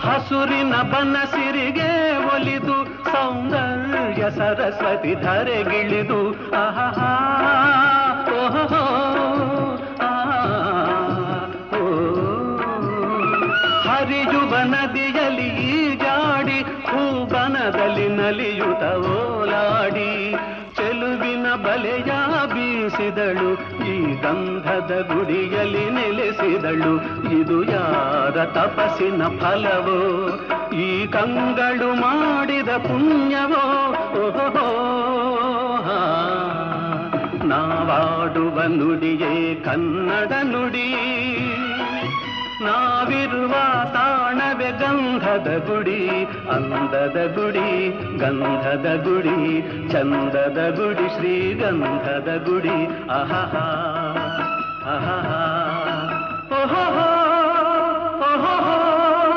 ಹಸುರಿನ ಬನಸಿರಿಗೆ ಒಲಿದು ಸೌಂದರ್ಯ ಸರಸ್ವತಿ ಧರೆಗಿಳಿದು ಆಹಾ ಓಹೋ ಹರಿಯುವ ನದಿಯಲ್ಲಿ ಜಾಡಿ ಹೂಬನದಲ್ಲಿ ನಲಿಯುತ ಓಲಾಡಿ ಚೆಲುವಿನ ಬಲೆಯ ಬೀಸಿದಳು ಈ ಗಂಧದ ಗುಡಿಯಲ್ಲಿ ನೆಲೆಸಿದಳು ಇದು ಯಾರ ತಪಸ್ಸಿನ ಫಲವೋ ಈ ಕಂಗಳು ಮಾಡಿದ ಪುಣ್ಯವೋ ಓಹೋ ನಾವಾಡುವ ನುಡಿಯೇ ಕನ್ನಡ ನುಡಿ ನಾವಿರುವ ತಾಣವೇ ಗಂಧದ ಗುಡಿ ಅಂದದ ಗುಡಿ ಗಂಧದ ಗುಡಿ ಚಂದದ ಗುಡಿ ಶ್ರೀಗಂಧದ ಗುಡಿ ಆಹಾ ಆಹಾ ಓಹೋ